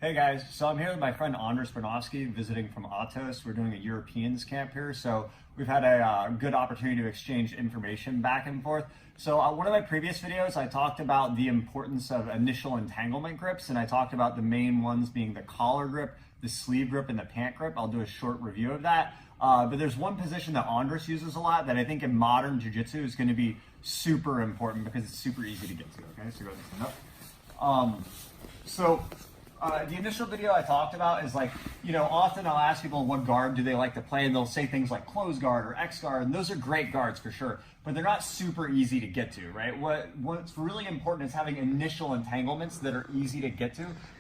Hey guys, so I'm here with my friend Andres Brunowski visiting from Atos. We're doing a Europeans camp here, so we've had a good opportunity to exchange information back and forth. So one of my previous videos, I talked about the importance of initial entanglement grips, and I talked about the main ones being the collar grip, the sleeve grip, and the pant grip. I'll do a short review of that. But there's one position that Andres uses a lot that I think in modern jiu-jitsu is going to be super important because it's super easy to get to. Okay, so go ahead and stand up. The initial video I talked about is like, often I'll ask people what guard do they like to play, and they'll say things like close guard or X guard, and those are great guards for sure, but they're not super easy to get to, right? What's really important is having initial entanglements that are easy to get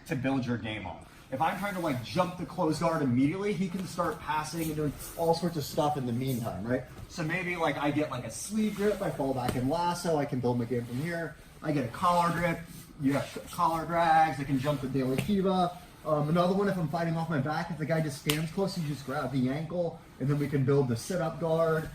to build your game on. If I'm trying to like jump the close guard immediately, he can start passing and doing all sorts of stuff in the meantime, right? So maybe like I get like a sleeve grip, I fall back in lasso, I can build my game from here. I get a collar grip, you have collar drags, I can jump the De La Kiva. Another one, if I'm fighting off my back, if the guy just stands close, you just grab the ankle, and then we can build the sit-up guard,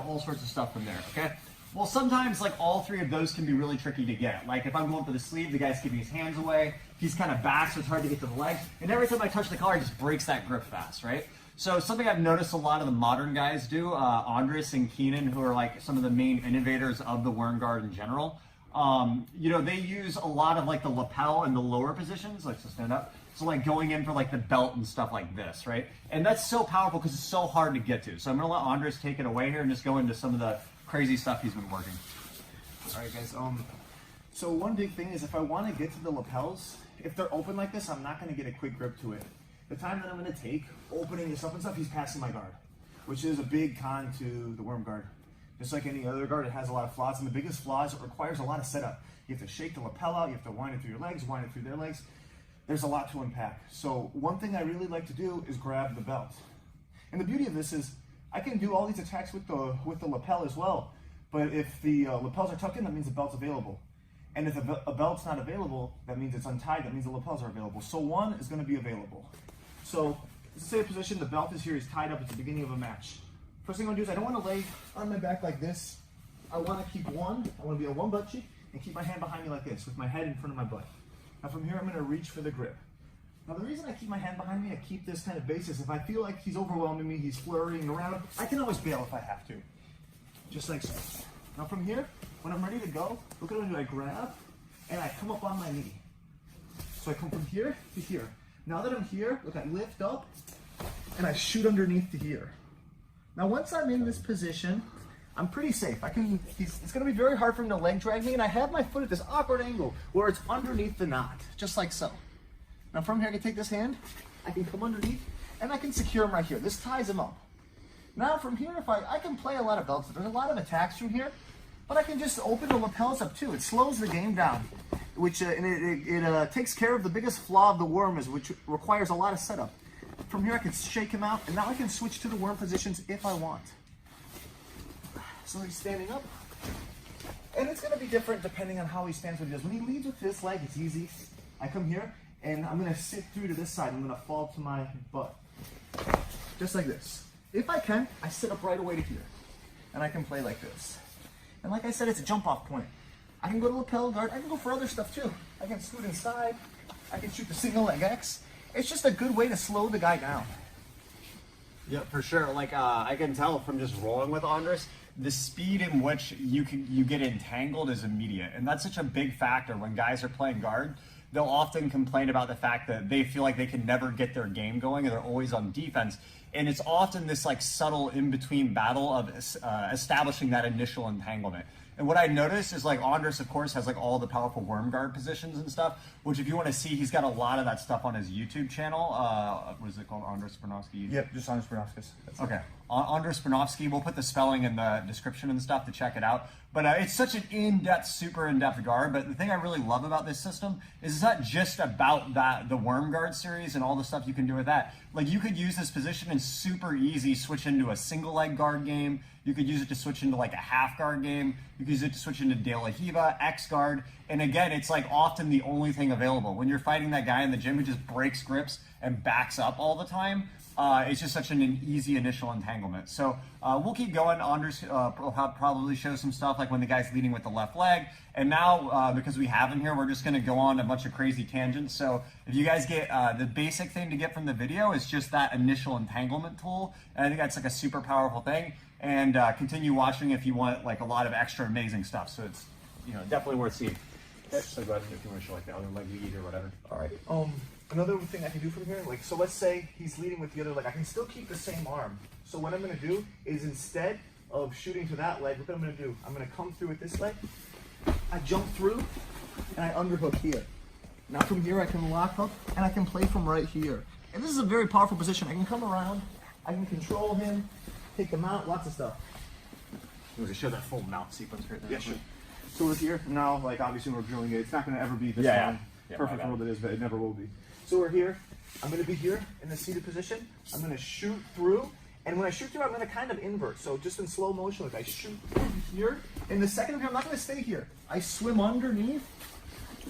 all sorts of stuff from there, okay? Well, sometimes like all three of those can be really tricky to get. Like if I'm going for the sleeve, the guy's keeping his hands away, he's kind of back, so it's hard to get to the legs, and every time I touch the collar, he just breaks that grip fast, right? So something I've noticed a lot of the modern guys do, Andres and Keenan, who are like some of the main innovators of the worm guard in general, they use a lot of like the lapel in the lower positions, like so stand up. So like going in for like the belt and stuff like this, right? And that's so powerful because it's so hard to get to. So I'm gonna let Andres take it away here and just go into some of the crazy stuff he's been working. All right, guys. So one big thing is if I want to get to the lapels, if they're open like this, I'm not gonna get a quick grip to it. The time that I'm gonna take opening this up and stuff, he's passing my guard, which is a big con to the worm guard. Just like any other guard, it has a lot of flaws, and the biggest flaws, it requires a lot of setup. You have to shake the lapel out, you have to wind it through your legs, wind it through their legs. There's a lot to unpack. So one thing I really like to do is grab the belt. And the beauty of this is I can do all these attacks with the lapel as well, but if the lapels are tucked in, that means the belt's available. And if a belt's not available, that means it's untied, that means the lapels are available. So one is gonna be available. So let's say a position, the belt is here, is tied up at the beginning of a match. First thing I want to do is I don't want to lay on my back like this. I want to keep I want to be on one butt cheek and keep my hand behind me like this with my head in front of my butt. Now from here, I'm going to reach for the grip. Now the reason I keep my hand behind me, I keep this kind of basis. If I feel like he's overwhelming me, he's flurrying around, I can always bail if I have to. Just like so. Now from here, when I'm ready to go, look at what I do. I grab and I come up on my knee. So I come from here to here. Now that I'm here, look, I lift up and I shoot underneath to here. Now, once I'm in this position, I'm pretty safe. It's going to be very hard for him to leg drag me, and I have my foot at this awkward angle where it's underneath the knot, just like so. Now, from here, I can take this hand, I can come underneath, and I can secure him right here. This ties him up. Now, from here, if I can play a lot of belts. There's a lot of attacks from here, but I can just open the lapels up too. It slows the game down, which it takes care of the biggest flaw of the worm, which requires a lot of setup. From here I can shake him out, and now I can switch to the worm positions if I want. So he's standing up, and it's going to be different depending on how he stands, what he does. When he leads with this leg, it's easy. I come here, and I'm going to sit through to this side. I'm going to fall to my butt, just like this. If I can, I sit up right away to here, and I can play like this. And like I said, it's a jump-off point. I can go to lapel guard. I can go for other stuff too. I can scoot inside. I can shoot the single leg X. It's just a good way to slow the guy down. Yeah, for sure. Like I can tell from just rolling with Andres, the speed in which you get entangled is immediate, and that's such a big factor when guys are playing guard. They'll often complain about the fact that they feel like they can never get their game going, and they're always on defense. And it's often this like subtle in-between battle of establishing that initial entanglement. And what I noticed is like Andres, of course, has like all the powerful worm guard positions and stuff, which if you want to see, he's got a lot of that stuff on his YouTube channel. What is it called? Andres Brunowski? Yep, just Andres Brunowski. Okay. Andres Brunowski. We'll put the spelling in the description and stuff to check it out. But it's such an in-depth, super in-depth guard. But the thing I really love about this system is it's not just about the worm guard series and all the stuff you can do with that. Like you could use this position and super easy switch into a single leg guard game. You could use it to switch into like a half guard game. You could use it to switch into De La Hiva, X guard. And again, it's like often the only thing available. When you're fighting that guy in the gym who just breaks grips and backs up all the time, it's just such an easy initial entanglement. So we'll keep going. Anders will probably show some stuff like when the guy's leading with the left leg. And now, because we have him here, we're just going to go on a bunch of crazy tangents. So if you guys get the basic thing to get from the video is just that initial entanglement tool. And I think that's like a super powerful thing. And continue watching if you want like a lot of extra amazing stuff. So it's definitely worth seeing. So go ahead if you want to show like the other leg lead or whatever. All right. Another thing I can do from here, like, so let's say he's leading with the other leg. I can still keep the same arm. So what I'm going to do is instead of shooting to that leg, look what I'm going to do. I'm going to come through with this leg. I jump through, and I underhook here. Now from here, I can lock hook, and I can play from right here. And this is a very powerful position. I can come around, I can control him, take him out, lots of stuff. You want to show that full mount sequence right there? Yeah, sure. So we're here. Now, like, obviously we're drilling it. It's not going to ever be this perfect world it is, but it never will be. So we're here. I'm going to be here in the seated position. I'm going to shoot through. And when I shoot through, I'm going to kind of invert. So just in slow motion, like I shoot through here. And the second of here, I'm not going to stay here. I swim underneath,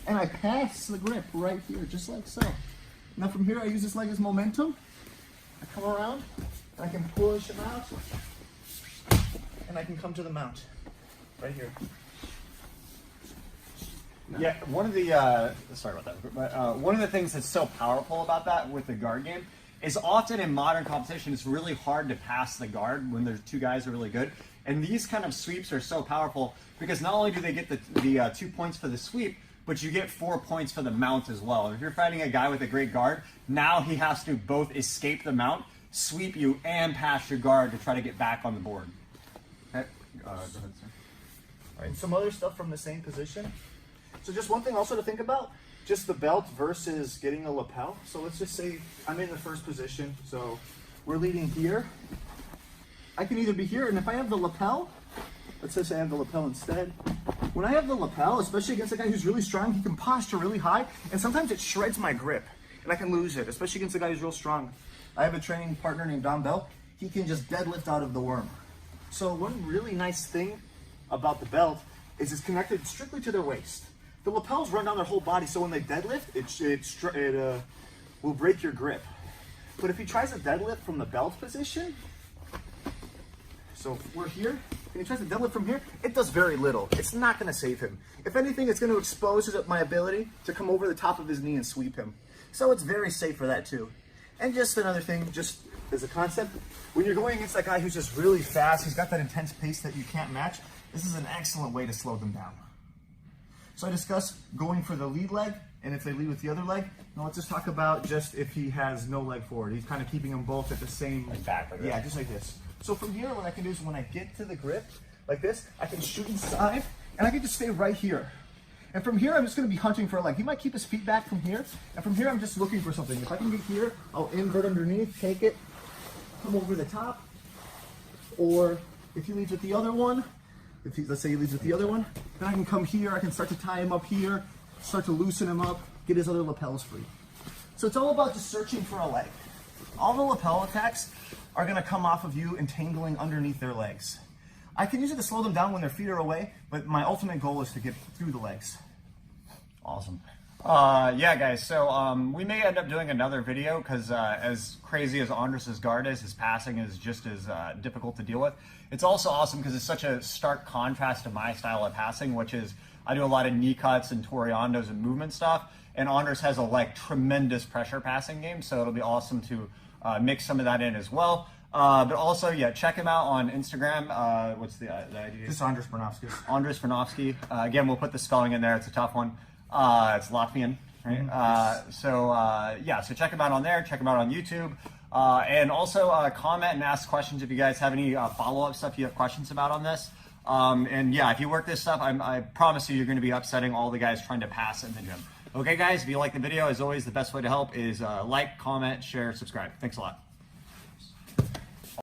and I pass the grip right here, just like so. Now from here, I use this leg as momentum. I come around, and I can push him out. And I can come to the mount right here. Yeah, one of the sorry about that, but one of the things that's so powerful about that with the guard game is often in modern competition it's really hard to pass the guard when there's two guys who are really good, and these kind of sweeps are so powerful because not only do they get the 2 points for the sweep, but you get 4 points for the mount as well. And if you're fighting a guy with a great guard, now he has to both escape the mount, sweep you, and pass your guard to try to get back on the board. Okay, go ahead, sir. All right, some other stuff from the same position. So just one thing also to think about, just the belt versus getting a lapel. So let's just say I'm in the first position, so we're leading here. I can either be here, and if I have the lapel, let's just say I have the lapel instead. When I have the lapel, especially against a guy who's really strong, he can posture really high, and sometimes it shreds my grip, and I can lose it, especially against a guy who's real strong. I have a training partner named Don Bell. He can just deadlift out of the worm. So one really nice thing about the belt is it's connected strictly to their waist. The lapels run down their whole body, so when they deadlift, it will break your grip. But if he tries to deadlift from the belt position, so we're here, and he tries to deadlift from here, it does very little. It's not going to save him. If anything, it's going to expose my ability to come over the top of his knee and sweep him. So it's very safe for that too. And just another thing, just as a concept, when you're going against that guy who's just really fast, he's got that intense pace that you can't match, this is an excellent way to slow them down. So I discussed going for the lead leg, and if they lead with the other leg. Now let's just talk about just if he has no leg forward. He's kind of keeping them both at the same... Exactly. Yeah, just like this. So from here, what I can do is when I get to the grip, like this, I can shoot inside, and I can just stay right here. And from here, I'm just going to be hunting for a leg. He might keep his feet back from here, and from here, I'm just looking for something. If I can get here, I'll invert underneath, take it, come over the top, or if he leads with the other one, let's say he leads with the other one, then I can come here, I can start to tie him up here, start to loosen him up, get his other lapels free. So it's all about just searching for a leg. All the lapel attacks are going to come off of you entangling underneath their legs. I can use it to slow them down when their feet are away, but my ultimate goal is to get through the legs. Awesome. Yeah, guys, so we may end up doing another video because as crazy as Andres's guard is, his passing is just as difficult to deal with. It's also awesome because it's such a stark contrast to my style of passing, which is I do a lot of knee cuts and toreandos and movement stuff, and Andres has a tremendous pressure passing game, so it'll be awesome to mix some of that in as well. But also, yeah, check him out on Instagram. What's the ID? This is Andres Brunofsky. Andres Brunofsky. Again, we'll put the spelling in there. It's a tough one. It's Latvian, right? Yeah, so check him out on there. Check him out on YouTube. And also comment and ask questions if you guys have any follow-up stuff you have questions about on this. And yeah, if you work this stuff, I promise you're going to be upsetting all the guys trying to pass in the gym. Okay, guys, if you like the video, as always, the best way to help is like, comment, share, subscribe. Thanks a lot.